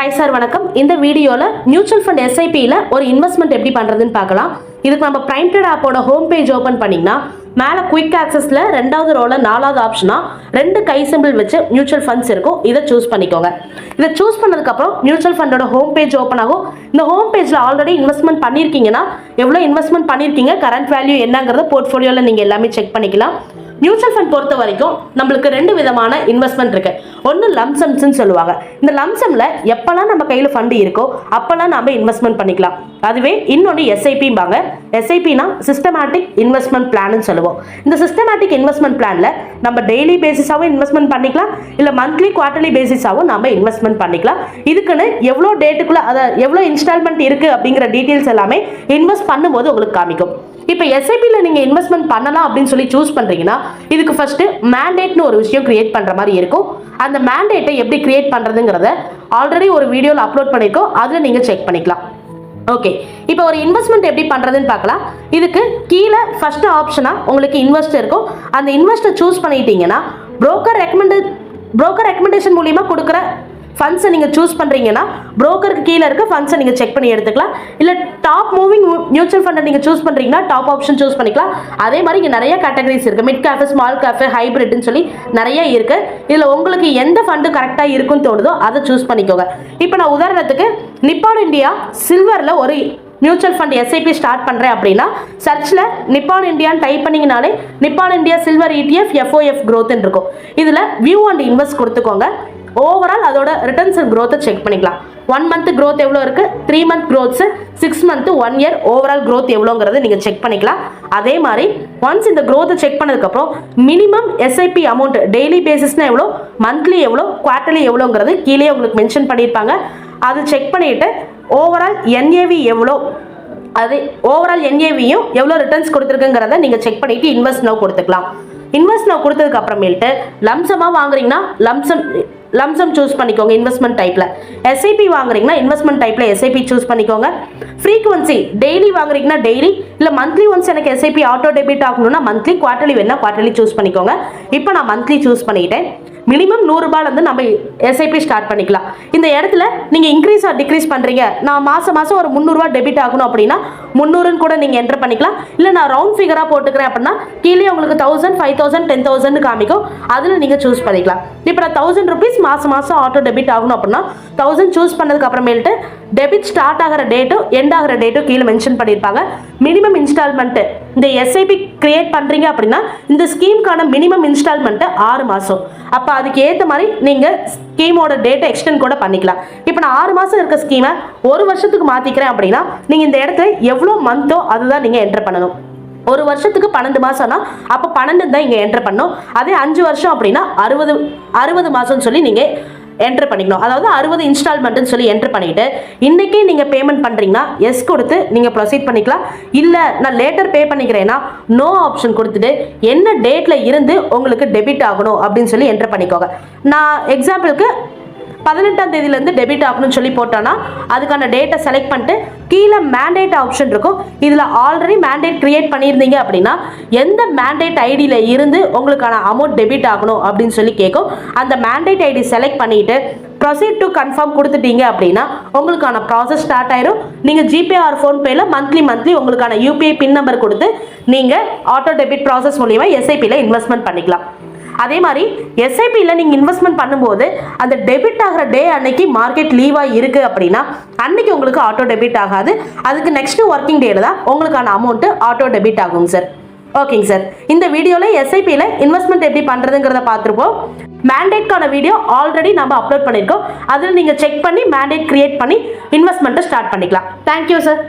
Hi sir வணக்கம். இந்த வீடியோவில் மியூச்சுவல் ஃபண்ட் எஸ்ஐபியில் ஒரு இன்வெஸ்ட்மெண்ட் எப்படி பண்ணுறதுன்னு பார்க்கலாம். இதுக்கு நம்ம பிரைம்டெட் ஆப்போட ஹோம் பேஜ் ஓப்பன் பண்ணிங்கன்னா மேலே குயிக் ஆக்சஸில் ரெண்டாவது ரோவில் நாலாவது ஆப்ஷனாக 2 கை சிம்பிள் வச்சு மியூச்சுவல் ஃபண்ட்ஸ் இருக்கும். இதை சூஸ் பண்ணிக்கோங்க. இதை சூஸ் பண்ணதுக்கப்புறம் மியூச்சுவல் ஃபண்டோட ஹோம் பேஜ் ஓப்பன் ஆகும். இந்த ஹோம் பேஜில் ஆல்ரெடி இன்வெஸ்ட்மெண்ட் பண்ணியிருக்கீங்கன்னா எவ்வளோ இன்வெஸ்ட்மெண்ட் பண்ணியிருக்கீங்க, கரண்ட் வேல்யூ என்னங்கிறத போர்ட்ஃபோலியோவில் நீங்கள் எல்லாமே செக் பண்ணிக்கலாம். மியூச்சுவல் ஃபண்ட் பொறுத்த வரைக்கும் நம்மளுக்கு 2 விதமான இன்வெஸ்ட்மெண்ட் இருக்கு. ஒன்று லம்சம்ஸ்ன்னு சொல்லுவாங்க. இந்த லம்சம்ல எப்பெல்லாம் நம்ம கையில் ஃபண்டு இருக்கோ அப்பெல்லாம் நம்ம இன்வெஸ்ட்மெண்ட் பண்ணிக்கலாம். அதுவே இன்னொன்று எஸ்ஐபிம்பாங்க. எஸ்ஐபினா சிஸ்டமேட்டிக் இன்வெஸ்ட்மெண்ட் பிளான்னு சொல்லுவோம். இந்த சிஸ்டமேட்டிக் இன்வெஸ்ட்மெண்ட் பிளான்ல நம்ம டெய்லி பேசிஸாகவும் இன்வெஸ்ட்மெண்ட் பண்ணிக்கலாம், இல்லை மந்த்லி குவார்டர்லி பேசிஸாகவும் நம்ம இன்வெஸ்ட்மெண்ட் பண்ணிக்கலாம். இதுக்குன்னு எவ்வளோ டேட்டுக்குள்ள எவ்வளோ இன்ஸ்டால்மெண்ட் இருக்கு அப்படிங்கிற டீட்டெயில்ஸ் எல்லாமே இன்வெஸ்ட் பண்ணும்போது உங்களுக்கு காமிக்கும். இப்போ எஸ்ஐபியில் நீங்கள் இன்வெஸ்ட்மெண்ட் பண்ணலாம் அப்படின்னு சொல்லி சூஸ் பண்ணுறீங்கன்னா இதுக்கு ஃபர்ஸ்ட் மேண்டேட்னு ஒரு விஷயம் கிரியேட் பண்ணுற மாதிரி இருக்கும். அந்த மேண்டேட்டை எப்படி கிரியேட் பண்ணுறதுங்கிறத ஆல்ரெடி ஒரு வீடியோவில் அப்லோட் பண்ணியிருக்கோம், அதில் நீங்கள் செக் பண்ணிக்கலாம். ஓகே, இப்போ ஒரு இன்வெஸ்ட்மெண்ட் எப்படி பண்ணுறதுன்னு பார்க்கலாம். இதுக்கு கீழே ஃபர்ஸ்ட் ஆப்ஷனாக உங்களுக்கு இன்வெஸ்ட் இருக்கும். அந்த இன்வெஸ்ட்டை சூஸ் பண்ணிட்டீங்கன்னா புரோக்கர் ரெக்கமெண்டேஷன் மூலிமா கொடுக்குற ஃபண்ட்ஸை நீங்கள் சூஸ் பண்ணுறீங்கன்னா புரோக்கருக்கு கீழே இருக்க ஃபண்ட்ஸை நீங்கள் செக் பண்ணி எடுத்துக்கலாம். இல்லை டாப் மூவிங் மியூச்சுவல் ஃபண்டை நீங்கள் சூஸ் பண்ணுறீங்கன்னா டாப் ஆப்ஷன் சூஸ் பண்ணிக்கலாம். அதே மாதிரி இங்கே நிறைய கேட்டகரிஸ் இருக்குது. மிட் கேஃபே, ஸ்மால் கேஃபே, ஹைப்ரிட்னு சொல்லி நிறைய இருக்குது. இதில் உங்களுக்கு எந்த ஃபண்டு கரெக்டாக இருக்குன்னு தோணுதோ அதை சூஸ் பண்ணிக்கோங்க. இப்போ நான் உதாரணத்துக்கு நிப்பான் இந்தியா சில்வரில் ஒரு மியூச்சுவல் ஃபண்ட் எஸ்ஐபி ஸ்டார்ட் பண்ணுறேன் அப்படின்னா சர்ச்சில் நிப்பான் இந்தியான்னு டைப் பண்ணிங்கனாலே Nippon India silver ETF FOF growthன்னு இருக்கும். இதில் வியூ அண்ட் இன்வெஸ்ட் கொடுத்துக்கோங்க. ஓவரால் அதோட ரிட்டர்ன்ஸ் அண்ட் growth செக் பண்ணிக்கலாம். 1 month growth எவ்வளோ இருக்குது, 3 month growths, 6 month, 1 year overall growth எவ்வளோங்கிறது நீங்கள் செக் பண்ணிக்கலாம். அதே மாதிரி ஒன்ஸ் இந்த growth செக் பண்ணதுக்கப்புறம் மினிமம் எஸ்ஐபி அமௌண்ட் டெய்லி பேசிஸ்னா எவ்வளோ, மந்த்லி எவ்வளோ, குவார்டர்லி எவ்வளோங்கிறது கீழே உங்களுக்கு மென்ஷன் பண்ணியிருப்பாங்க. அது செக் பண்ணிவிட்டு ஓவரால் NAV எவ்வளோ, அது ஓவரால் NAVயும் எவ்வளோ ரிட்டர்ன்ஸ் கொடுத்துருக்குங்கிறத நீங்கள் செக் பண்ணிவிட்டு இன்வெஸ்ட் நவ் கொடுத்துக்கலாம். இன்வெஸ்ட் நவ் கொடுத்ததுக்கு அப்புறமேல்ட்டு லம்சமாக வாங்குறீங்கன்னா லம்சம் சூஸ் பண்ணிக்கோங்க இன்வெஸ்ட்மெண்ட் டைப்பில். எஸ்ஐபி வாங்குறீங்கன்னா இன்வெஸ்ட்மெண்ட் டைப்பில் எஸ்ஐபி சூஸ் பண்ணிக்கோங்க. ஃப்ரீக்வன்சி டெய்லி வாங்குறீங்கன்னா டெய்லி, இல்லை மந்த்லி ஒன்ஸ் எனக்கு எஸ்ஐபி ஆட்டோ டெபிட் ஆகணும்னா மந்த்லி, குவார்டர்லி வேணா குவார்டர்லி சூஸ் பண்ணிக்கோங்க. இப்போ நான் மந்த்லி சூஸ் பண்ணிட்டேன். மினிமம் 100 ரூபாயிலேருந்து நம்ம எஸ்ஐபி ஸ்டார்ட் பண்ணிக்கலாம். இந்த இடத்துல நீங்கள் இன்க்ரீஸ் ஆர் டிக்ரீஸ் பண்ணுறீங்க, நான் மாதம் ஒரு 300 ரூபா டெபிட் ஆகணும் அப்படின்னா 300ன்னு கூட நீங்கள் என்டர் பண்ணிக்கலாம். இல்லை நான் ரவுண்ட் ஃபிகராக போட்டுக்கிறேன் அப்படின்னா கீழே உங்களுக்கு 1000, 5000, 10,000 காமிக்கும், அதில் நீங்கள் சூஸ் பண்ணிக்கலாம். இப்போ நான் 1000 rupees மாதம் ஆட்டோ டெபிட் ஆகணும் அப்படின்னா 1000 சூஸ் பண்ணதுக்கு அப்புறமேல்ட்டு டெபிட் ஸ்டார்ட் ஆகிற டேட்டும் எண்ட் ஆகிற டேட்டும் கீழே மென்ஷன் பண்ணியிருப்பாங்க. மினிமம் இன்ஸ்டால்மெண்ட்டு இந்த எஸ்ஐபி கிரியேட் பண்ணுறீங்க அப்படின்னா இந்த ஸ்கீமுக்கான மினிமம் இன்ஸ்டால்மெண்ட்டு 6 மாதம். அப்போ அதுக்கு ஏற்ற மாதிரி நீங்கள் ஸ்கீமோட டேட்டை எக்ஸ்டெண்ட் கூட பண்ணிக்கலாம். இப்போ நான் 6 மாதம் இருக்க ஸ்கீமை 1 வருஷத்துக்கு மாற்றிக்கிறேன் அப்படின்னா நீங்கள் இந்த இடத்துல எவ்வளோ மந்த்தோ அதுதான் நீங்கள் என்டர் பண்ணணும். 1 வருஷத்துக்கு 12 மாதம்னா அப்போ 12 தான் இங்கே என்டர் பண்ணணும். அதே 5 வருஷம் அப்படின்னா 60 மாதம்னு சொல்லி நீங்கள் என்டர் பண்ணிக்கணும். அதாவது 60 இன்ஸ்டால்மெண்ட்னு சொல்லி என்டர் பண்ணிட்டு இன்றைக்கே நீங்கள் பேமெண்ட் பண்ணுறீங்கன்னா எஸ் கொடுத்து நீங்கள் ப்ரொசீட் பண்ணிக்கலாம். இல்லை நான் லேட்டர் பே பண்ணிக்கிறேன்னா நோ ஆப்ஷன் கொடுத்துட்டு என்ன டேட்டில் இருந்து உங்களுக்கு டெபிட் ஆகணும் அப்படின்னு சொல்லி என்டர் பண்ணிக்கோங்க. நான் எக்ஸாம்பிளுக்கு 18ஆம் தேதியிலேருந்து டெபிட் ஆகணும்னு சொல்லி போட்டோன்னா அதுக்கான டேட்டை செலக்ட் பண்ணிட்டு கீழே மேண்டேட் ஆப்ஷன் இருக்கும். இதில் ஆல்ரெடி மேண்டேட் கிரியேட் பண்ணியிருந்தீங்க அப்படின்னா எந்த மேண்டேட் ஐடியில் இருந்து உங்களுக்கான அமௌண்ட் டெபிட் ஆகணும் அப்படின்னு சொல்லி கேட்கும். அந்த மேண்டேட் ஐடி செலக்ட் பண்ணிவிட்டு ப்ரொசீட் டு கன்ஃபார்ம் கொடுத்துட்டீங்க அப்படின்னா உங்களுக்கான ப்ராசஸ் ஸ்டார்ட் ஆயிரும். நீங்கள் ஜிபே ஆர் ஃபோன்பேயில் மந்த்லி உங்களுக்கான UPI பின் நம்பர் கொடுத்து நீங்கள் ஆட்டோ டெபிட் ப்ராசஸ் மூலிமா எஸ்ஐபியில் இன்வெஸ்ட்மெண்ட் பண்ணிக்கலாம். அதே மாதிரி எஸ்ஐபியில் நீங்கள் இன்வெஸ்ட்மெண்ட் பண்ணும்போது அந்த டெபிட் ஆகிற டே அன்னைக்கு மார்க்கெட் லீவாக இருக்குது அப்படின்னா அன்னைக்கு உங்களுக்கு ஆட்டோ டெபிட் ஆகாது. அதுக்கு நெக்ஸ்ட் ஒர்க்கிங் டேல தான் உங்களுக்கான அமௌண்ட்டு ஆட்டோ டெபிட் ஆகும் சார். ஓகேங்க சார், இந்த வீடியோவில் எஸ்ஐபியில் இன்வெஸ்ட்மெண்ட் எப்படி பண்ணுறதுங்கிறத பார்த்துருப்போம். மேண்டேட்கான வீடியோ ஆல்ரெடி நம்ம அப்லோட் பண்ணியிருக்கோம். அதில் நீங்கள் செக் பண்ணி மேண்டேட் கிரியேட் பண்ணி இன்வெஸ்ட்மெண்ட்டை ஸ்டார்ட் பண்ணிக்கலாம். Thank you sir.